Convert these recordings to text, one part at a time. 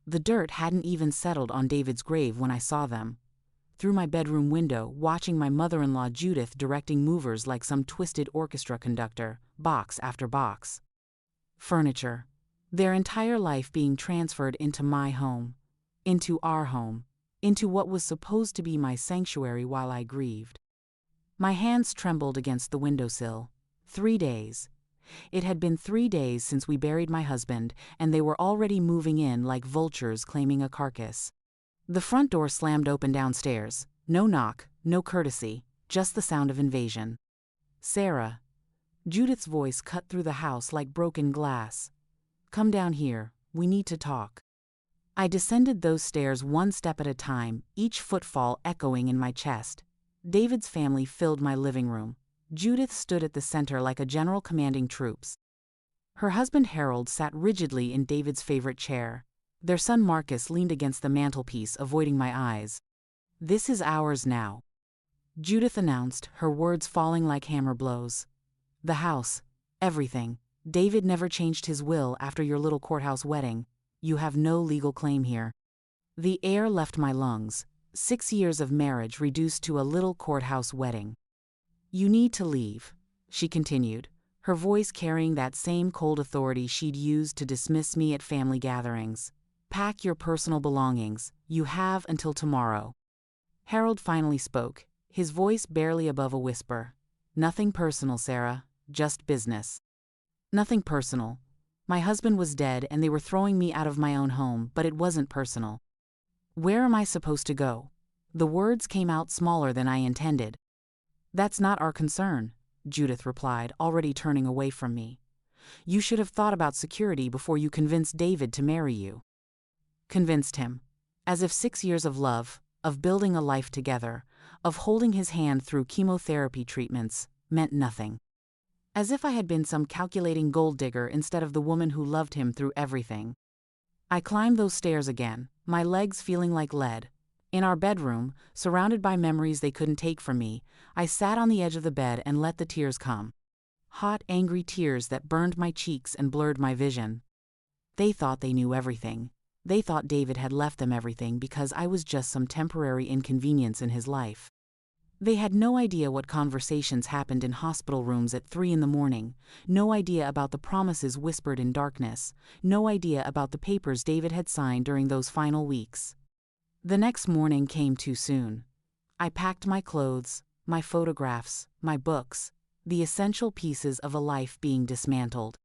The dirt hadn't even settled on David's grave when I saw them. Through my bedroom window, watching my mother-in-law Judith directing movers like some twisted orchestra conductor, box after box. Furniture. Their entire life being transferred into my home. Into our home. Into what was supposed to be my sanctuary while I grieved. My hands trembled against the windowsill. 3 days. It had been 3 days since we buried my husband, and they were already moving in like vultures claiming a carcass. The front door slammed open downstairs. No knock, no courtesy, just the sound of invasion. "Sarah." Judith's voice cut through the house like broken glass. "Come down here, we need to talk." I descended those stairs one step at a time, each footfall echoing in my chest. David's family filled my living room. Judith stood at the center like a general commanding troops. Her husband Harold sat rigidly in David's favorite chair. Their son Marcus leaned against the mantelpiece, avoiding my eyes. "This is ours now," Judith announced, her words falling like hammer blows. "The house, everything. David never changed his will after your little courthouse wedding. You have no legal claim here." The air left my lungs. 6 years of marriage reduced to a little courthouse wedding. "You need to leave," she continued, her voice carrying that same cold authority she'd used to dismiss me at family gatherings. "Pack your personal belongings. You have until tomorrow." Harold finally spoke, his voice barely above a whisper. "Nothing personal, Sarah, just business." Nothing personal. My husband was dead and they were throwing me out of my own home, but it wasn't personal. "Where am I supposed to go?" The words came out smaller than I intended. "That's not our concern," Judith replied, already turning away from me. "You should have thought about security before you convinced David to marry you." Convinced him. As if 6 years of love, of building a life together, of holding his hand through chemotherapy treatments, meant nothing. As if I had been some calculating gold digger instead of the woman who loved him through everything. I climbed those stairs again, my legs feeling like lead. In our bedroom, surrounded by memories they couldn't take from me, I sat on the edge of the bed and let the tears come. Hot, angry tears that burned my cheeks and blurred my vision. They thought they knew everything. They thought David had left them everything because I was just some temporary inconvenience in his life. They had no idea what conversations happened in hospital rooms at 3 in the morning, no idea about the promises whispered in darkness, no idea about the papers David had signed during those final weeks. The next morning came too soon. I packed my clothes, my photographs, my books, the essential pieces of a life being dismantled.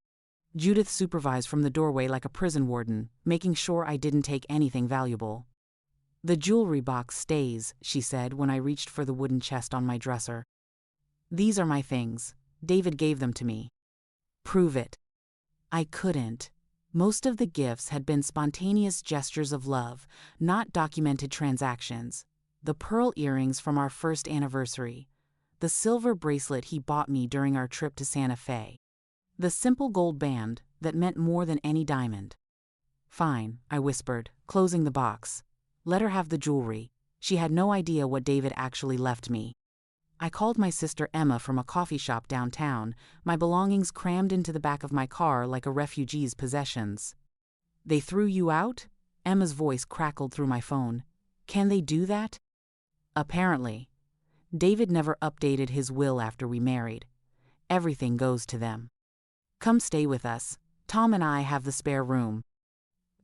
Judith supervised from the doorway like a prison warden, making sure I didn't take anything valuable. "The jewelry box stays," she said when I reached for the wooden chest on my dresser. "These are my things. David gave them to me." "Prove it." I couldn't. Most of the gifts had been spontaneous gestures of love, not documented transactions. The pearl earrings from our first anniversary. The silver bracelet he bought me during our trip to Santa Fe. The simple gold band that meant more than any diamond. "Fine," I whispered, closing the box. "Let her have the jewelry." She had no idea what David actually left me. I called my sister Emma from a coffee shop downtown, my belongings crammed into the back of my car like a refugee's possessions. "They threw you out?" Emma's voice crackled through my phone. "Can they do that?" "Apparently. David never updated his will after we married. Everything goes to them. Come stay with us. Tom and I have the spare room."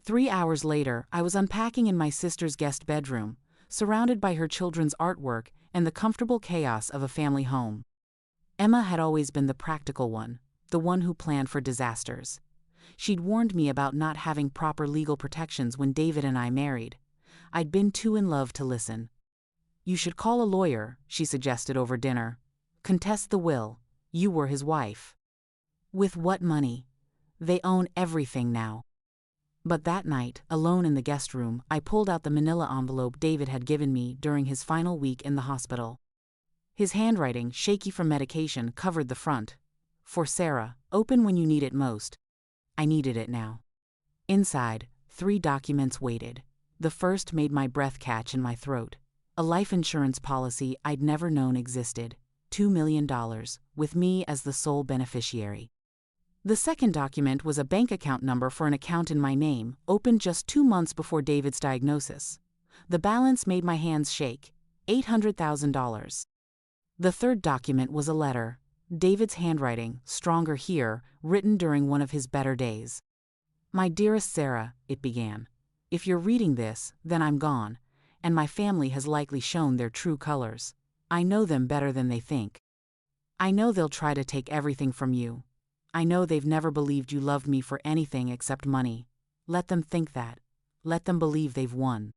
3 hours later, I was unpacking in my sister's guest bedroom, surrounded by her children's artwork and the comfortable chaos of a family home. Emma had always been the practical one, the one who planned for disasters. She'd warned me about not having proper legal protections when David and I married. I'd been too in love to listen. "You should call a lawyer," she suggested over dinner. "Contest the will. You were his wife." "With what money? They own everything now." But that night, alone in the guest room, I pulled out the manila envelope David had given me during his final week in the hospital. His handwriting, shaky from medication, covered the front. "For Sarah, open when you need it most." I needed it now. Inside, 3 documents waited. The first made my breath catch in my throat. A life insurance policy I'd never known existed. $2 million, with me as the sole beneficiary. The second document was a bank account number for an account in my name, opened just 2 months before David's diagnosis. The balance made my hands shake. $800,000. The third document was a letter, David's handwriting, stronger here, written during one of his better days. "My dearest Sarah," it began. "If you're reading this, then I'm gone, and my family has likely shown their true colors. I know them better than they think. I know they'll try to take everything from you. I know they've never believed you loved me for anything except money. Let them think that. Let them believe they've won.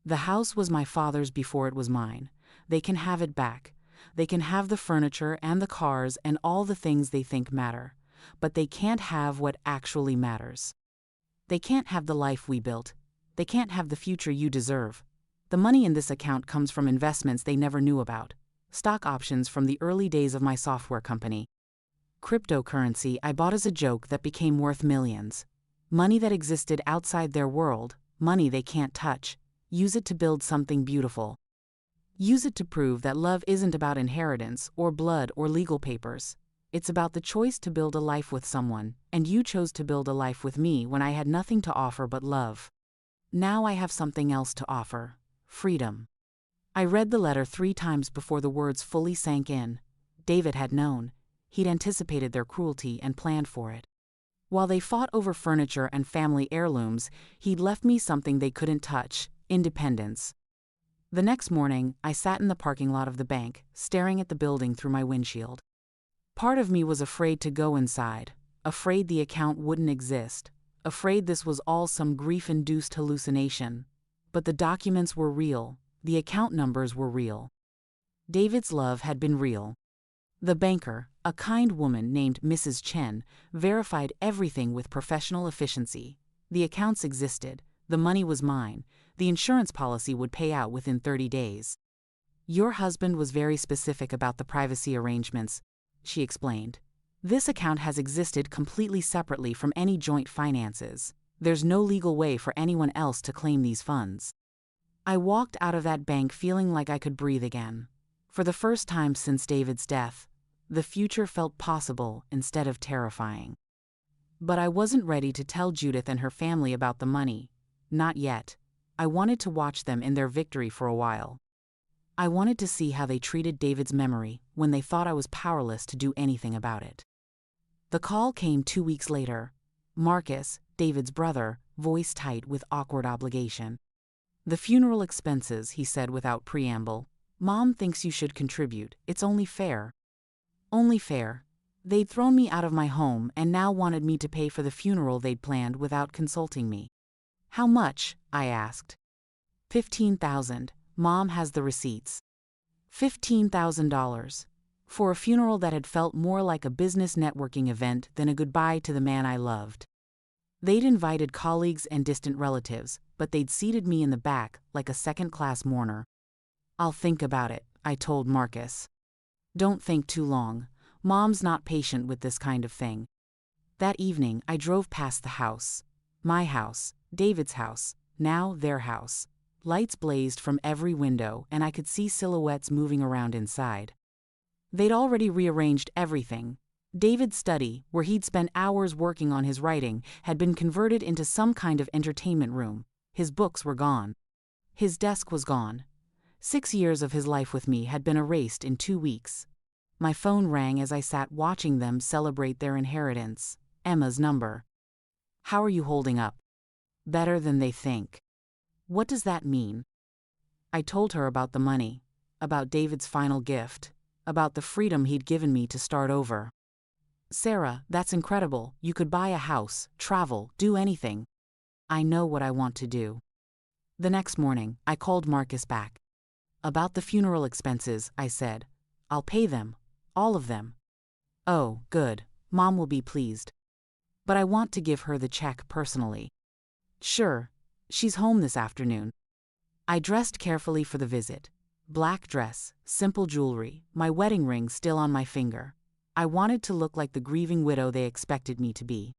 The house was my father's before it was mine. They can have it back. They can have the furniture and the cars and all the things they think matter. But they can't have what actually matters. They can't have the life we built. They can't have the future you deserve. The money in this account comes from investments they never knew about. Stock options from the early days of my software company. Cryptocurrency I bought as a joke that became worth millions. Money that existed outside their world, money they can't touch. Use it to build something beautiful. Use it to prove that love isn't about inheritance or blood or legal papers. It's about the choice to build a life with someone, and you chose to build a life with me when I had nothing to offer but love. Now I have something else to offer. Freedom." I read the letter 3 times before the words fully sank in. David had known. He'd anticipated their cruelty and planned for it. While they fought over furniture and family heirlooms, he'd left me something they couldn't touch: independence. The next morning, I sat in the parking lot of the bank, staring at the building through my windshield. Part of me was afraid to go inside, afraid the account wouldn't exist, afraid this was all some grief-induced hallucination. But the documents were real, the account numbers were real. David's love had been real. The banker, a kind woman named Mrs. Chen, verified everything with professional efficiency. The accounts existed, the money was mine, the insurance policy would pay out within 30 days. "Your husband was very specific about the privacy arrangements," she explained. "This account has existed completely separately from any joint finances. There's no legal way for anyone else to claim these funds." I walked out of that bank feeling like I could breathe again. For the first time since David's death, the future felt possible instead of terrifying. But I wasn't ready to tell Judith and her family about the money. Not yet. I wanted to watch them in their victory for a while. I wanted to see how they treated David's memory when they thought I was powerless to do anything about it. The call came 2 weeks later. Marcus, David's brother, voice tight with awkward obligation. "The funeral expenses," he said without preamble. "Mom thinks you should contribute. It's only fair." Only fair. They'd thrown me out of my home and now wanted me to pay for the funeral they'd planned without consulting me. "How much?" I asked. $15,000. Mom has the receipts. $15,000. For a funeral that had felt more like a business networking event than a goodbye to the man I loved. They'd invited colleagues and distant relatives, but they'd seated me in the back like a second-class mourner. "I'll think about it," I told Marcus. "Don't think too long. Mom's not patient with this kind of thing." That evening, I drove past the house. My house, David's house, now their house. Lights blazed from every window, and I could see silhouettes moving around inside. They'd already rearranged everything. David's study, where he'd spent hours working on his writing, had been converted into some kind of entertainment room. His books were gone. His desk was gone. 6 years of his life with me had been erased in 2 weeks. My phone rang as I sat watching them celebrate their inheritance. Emma's number. "How are you holding up?" "Better than they think." "What does that mean?" I told her about the money, about David's final gift, about the freedom he'd given me to start over. "Sarah, that's incredible. You could buy a house, travel, do anything." "I know what I want to do." The next morning, I called Marcus back. "About the funeral expenses," I said. "I'll pay them. All of them." "Oh, good. Mom will be pleased. But I want to give her the check personally." "Sure. She's home this afternoon." I dressed carefully for the visit. Black dress, simple jewelry, my wedding ring still on my finger. I wanted to look like the grieving widow they expected me to be.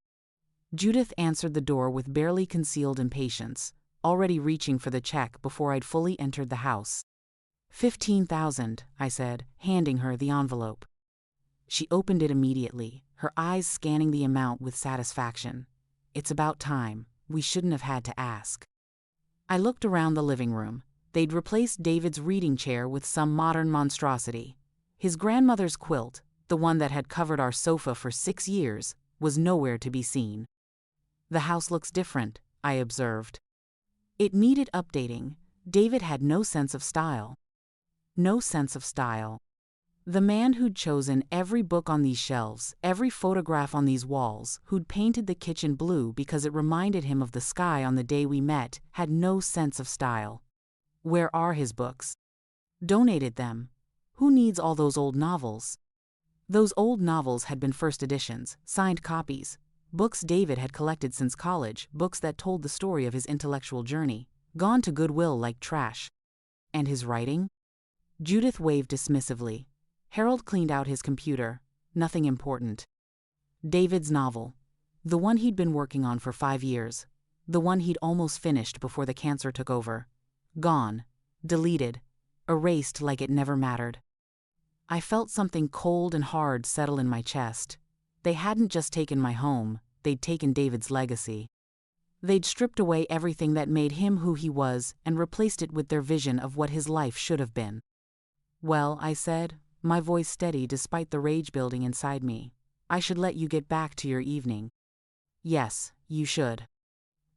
Judith answered the door with barely concealed impatience, already reaching for the check before I'd fully entered the house. $15,000, I said, handing her the envelope. She opened it immediately, her eyes scanning the amount with satisfaction. "It's about time. We shouldn't have had to ask." I looked around the living room. They'd replaced David's reading chair with some modern monstrosity. His grandmother's quilt, the one that had covered our sofa for 6 years, was nowhere to be seen. "The house looks different," I observed. It needed updating. David had no sense of style. No sense of style. The man who'd chosen every book on these shelves, every photograph on these walls, who'd painted the kitchen blue because it reminded him of the sky on the day we met, had no sense of style. Where are his books? Donated them. Who needs all those old novels? Those old novels had been first editions, signed copies, books David had collected since college, books that told the story of his intellectual journey, gone to Goodwill like trash. And his writing? Judith waved dismissively. Harold cleaned out his computer. Nothing important. David's novel. The one he'd been working on for 5 years. The one he'd almost finished before the cancer took over. Gone. Deleted. Erased like it never mattered. I felt something cold and hard settle in my chest. They hadn't just taken my home, they'd taken David's legacy. They'd stripped away everything that made him who he was and replaced it with their vision of what his life should have been. "Well," I said, my voice steady despite the rage building inside me, "I should let you get back to your evening." "Yes, you should."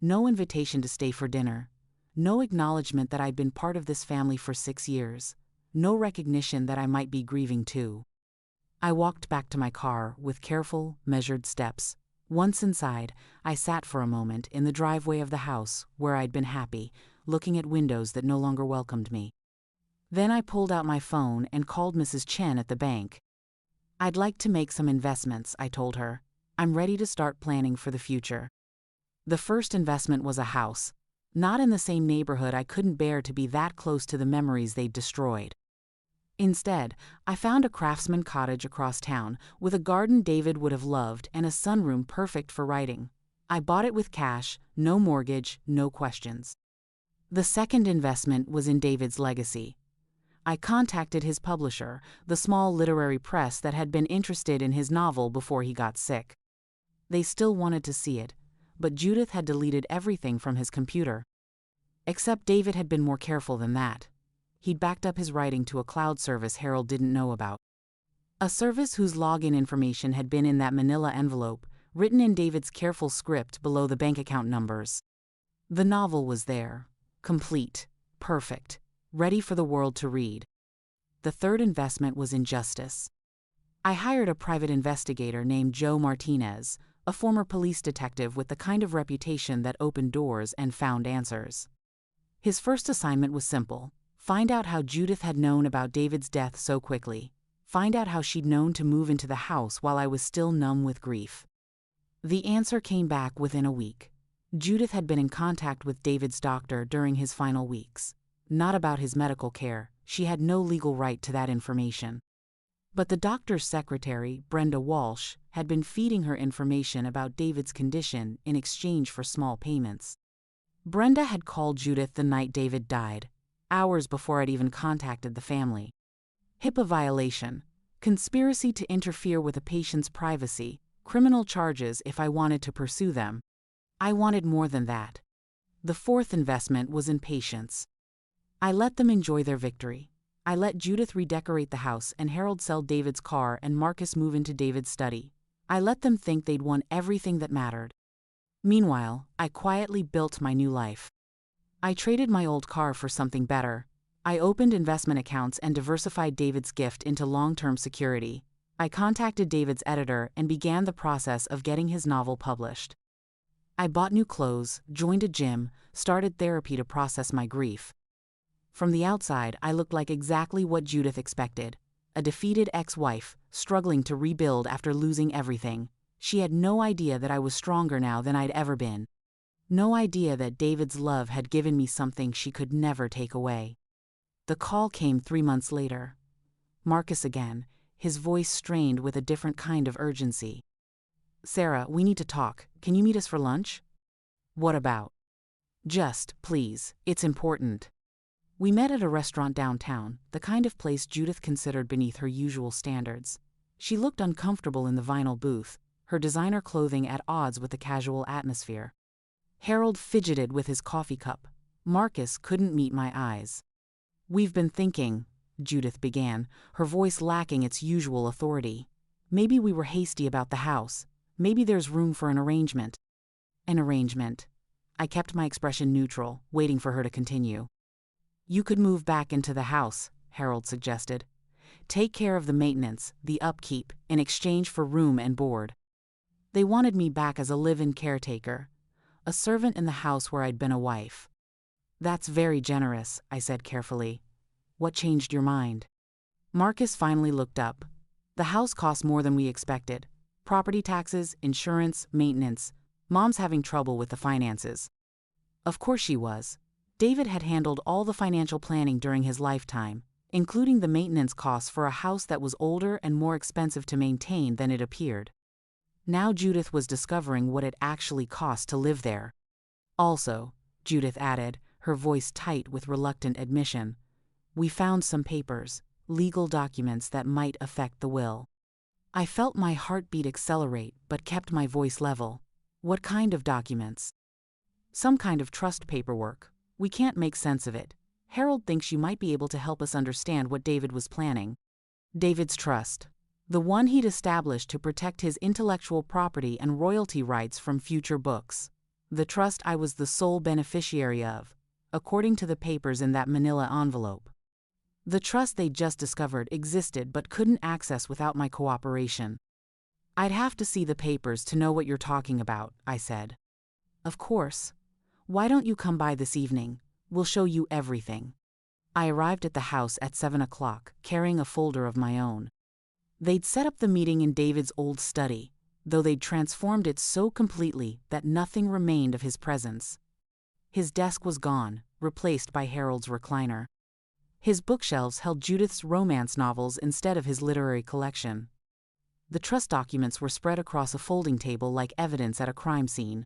No invitation to stay for dinner. No acknowledgement that I'd been part of this family for 6 years. No recognition that I might be grieving too. I walked back to my car with careful, measured steps. Once inside, I sat for a moment in the driveway of the house where I'd been happy, looking at windows that no longer welcomed me. Then I pulled out my phone and called Mrs. Chen at the bank. "I'd like to make some investments," I told her. "I'm ready to start planning for the future." The first investment was a house. Not in the same neighborhood. I couldn't bear to be that close to the memories they'd destroyed. Instead, I found a craftsman cottage across town, with a garden David would have loved and a sunroom perfect for writing. I bought it with cash, no mortgage, no questions. The second investment was in David's legacy. I contacted his publisher, the small literary press that had been interested in his novel before he got sick. They still wanted to see it, but Judith had deleted everything from his computer. Except David had been more careful than that. He'd backed up his writing to a cloud service Harold didn't know about. A service whose login information had been in that manila envelope, written in David's careful script below the bank account numbers. The novel was there, complete, perfect, ready for the world to read. The third investment was in justice. I hired a private investigator named Joe Martinez, a former police detective with the kind of reputation that opened doors and found answers. His first assignment was simple: find out how Judith had known about David's death so quickly. Find out how she'd known to move into the house while I was still numb with grief. The answer came back within a week. Judith had been in contact with David's doctor during his final weeks. Not about his medical care. She had no legal right to that information. But the doctor's secretary, Brenda Walsh, had been feeding her information about David's condition in exchange for small payments. Brenda had called Judith the night David died, hours before I'd even contacted the family. HIPAA violation, conspiracy to interfere with a patient's privacy, criminal charges if I wanted to pursue them. I wanted more than that. The fourth investment was in patience. I let them enjoy their victory. I let Judith redecorate the house and Harold sell David's car and Marcus move into David's study. I let them think they'd won everything that mattered. Meanwhile, I quietly built my new life. I traded my old car for something better. I opened investment accounts and diversified David's gift into long-term security. I contacted David's editor and began the process of getting his novel published. I bought new clothes, joined a gym, started therapy to process my grief. From the outside, I looked like exactly what Judith expected: a defeated ex-wife, struggling to rebuild after losing everything. She had no idea that I was stronger now than I'd ever been. No idea that David's love had given me something she could never take away. The call came 3 months later. Marcus again, his voice strained with a different kind of urgency. "Sarah, we need to talk. Can you meet us for lunch?" "What about?" "Just, please, it's important." We met at a restaurant downtown, the kind of place Judith considered beneath her usual standards. She looked uncomfortable in the vinyl booth, her designer clothing at odds with the casual atmosphere. Harold fidgeted with his coffee cup. Marcus couldn't meet my eyes. "We've been thinking," Judith began, her voice lacking its usual authority. "Maybe we were hasty about the house. Maybe there's room for an arrangement." An arrangement. I kept my expression neutral, waiting for her to continue. "You could move back into the house," Harold suggested. "Take care of the maintenance, the upkeep, in exchange for room and board." They wanted me back as a live-in caretaker, a servant in the house where I'd been a wife. "That's very generous," I said carefully. "What changed your mind?" Marcus finally looked up. "The house cost more than we expected. Property taxes, insurance, maintenance. Mom's having trouble with the finances." Of course she was. David had handled all the financial planning during his lifetime, including the maintenance costs for a house that was older and more expensive to maintain than it appeared. Now Judith was discovering what it actually cost to live there. "Also," Judith added, her voice tight with reluctant admission, "we found some papers, legal documents that might affect the will." I felt my heartbeat accelerate but kept my voice level. "What kind of documents?" "Some kind of trust paperwork. We can't make sense of it. Harold thinks you might be able to help us understand what David was planning." David's trust. The one he'd established to protect his intellectual property and royalty rights from future books. The trust I was the sole beneficiary of, according to the papers in that manila envelope. The trust they'd just discovered existed but couldn't access without my cooperation. "I'd have to see the papers to know what you're talking about," I said. "Of course. Why don't you come by this evening? We'll show you everything." I arrived at the house at 7 o'clock, carrying a folder of my own. They'd set up the meeting in David's old study, though they'd transformed it so completely that nothing remained of his presence. His desk was gone, replaced by Harold's recliner. His bookshelves held Judith's romance novels instead of his literary collection. The trust documents were spread across a folding table like evidence at a crime scene.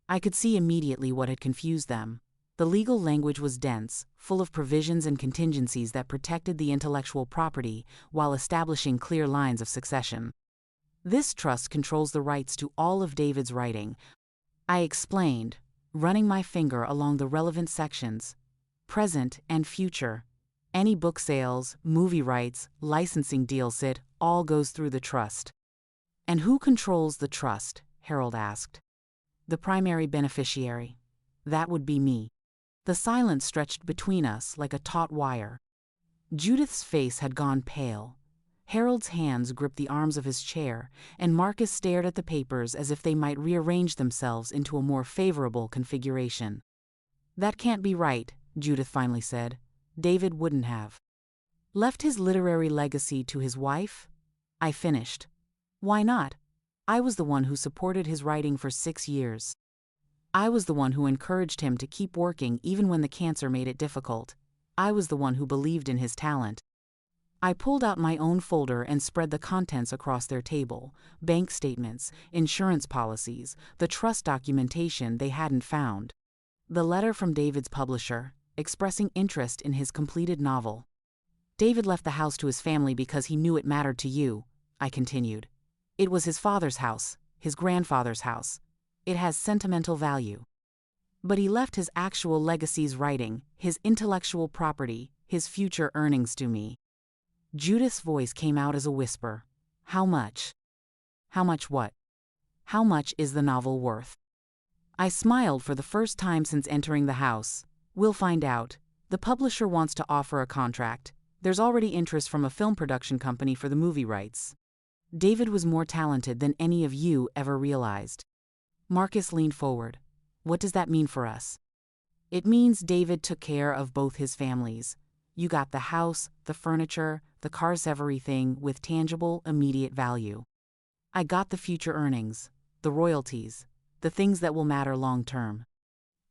I could see immediately what had confused them. The legal language was dense, full of provisions and contingencies that protected the intellectual property while establishing clear lines of succession. "This trust controls the rights to all of David's writing," I explained, running my finger along the relevant sections. "Present and future. Any book sales, movie rights, licensing deals, it all goes through the trust." "And who controls the trust?" Harold asked. "The primary beneficiary. That would be me." The silence stretched between us like a taut wire. Judith's face had gone pale. Harold's hands gripped the arms of his chair, and Marcus stared at the papers as if they might rearrange themselves into a more favorable configuration. "That can't be right," Judith finally said. "David wouldn't have left his literary legacy to his wife?" I finished. "Why not? I was the one who supported his writing for 6 years. I was the one who encouraged him to keep working even when the cancer made it difficult. I was the one who believed in his talent." I pulled out my own folder and spread the contents across their table: bank statements, insurance policies, the trust documentation they hadn't found. The letter from David's publisher, expressing interest in his completed novel. "David left the house to his family because he knew it mattered to you," I continued. "It was his father's house, his grandfather's house. It has sentimental value. But he left his actual legacy's writing, his intellectual property, his future earnings to me." Judith's voice came out as a whisper. "How much?" "How much what?" "How much is the novel worth?" I smiled for the first time since entering the house. "We'll find out. The publisher wants to offer a contract. There's already interest from a film production company for the movie rights. David was more talented than any of you ever realized." Marcus leaned forward. "What does that mean for us?" "It means David took care of both his families. You got the house, the furniture, the cars, everything with tangible, immediate value. I got the future earnings, the royalties, the things that will matter long term."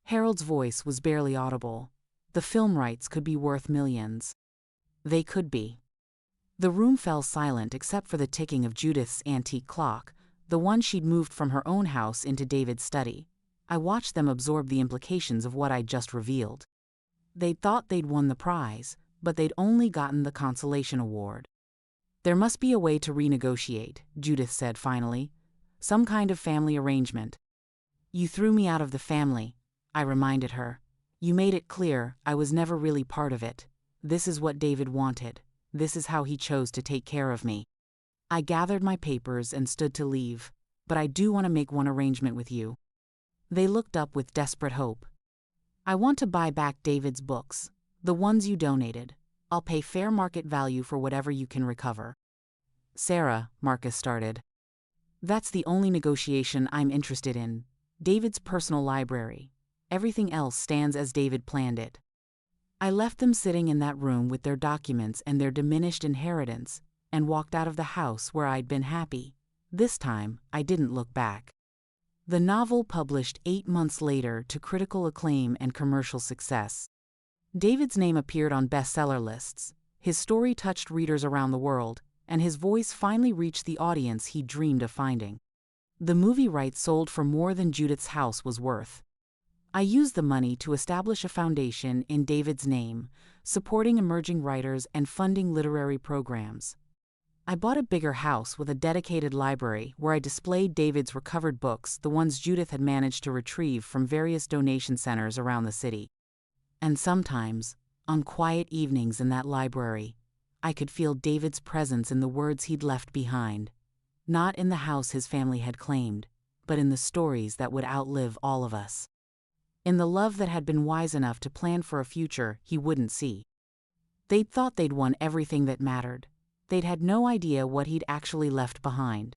Harold's voice was barely audible. "The film rights could be worth millions." "They could be." The room fell silent except for the ticking of Judith's antique clock, the one she'd moved from her own house into David's study. I watched them absorb the implications of what I'd just revealed. They'd thought they'd won the prize, but they'd only gotten the consolation award. There must be a way to renegotiate, Judith said finally. Some kind of family arrangement. You threw me out of the family, I reminded her. You made it clear I was never really part of it. This is what David wanted. This is how he chose to take care of me. I gathered my papers and stood to leave, but I do want to make one arrangement with you. They looked up with desperate hope. I want to buy back David's books, the ones you donated. I'll pay fair market value for whatever you can recover. Sarah, Marcus started. That's the only negotiation I'm interested in. David's personal library. Everything else stands as David planned it. I left them sitting in that room with their documents and their diminished inheritance, and walked out of the house where I'd been happy. This time, I didn't look back. The novel published 8 months later to critical acclaim and commercial success. David's name appeared on bestseller lists, his story touched readers around the world, and his voice finally reached the audience he dreamed of finding. The movie rights sold for more than Judith's house was worth. I used the money to establish a foundation in David's name, supporting emerging writers and funding literary programs. I bought a bigger house with a dedicated library where I displayed David's recovered books, the ones Judith had managed to retrieve from various donation centers around the city. And sometimes, on quiet evenings in that library, I could feel David's presence in the words he'd left behind. Not in the house his family had claimed, but in the stories that would outlive all of us. In the love that had been wise enough to plan for a future he wouldn't see. They'd thought they'd won everything that mattered. They'd had no idea what he'd actually left behind.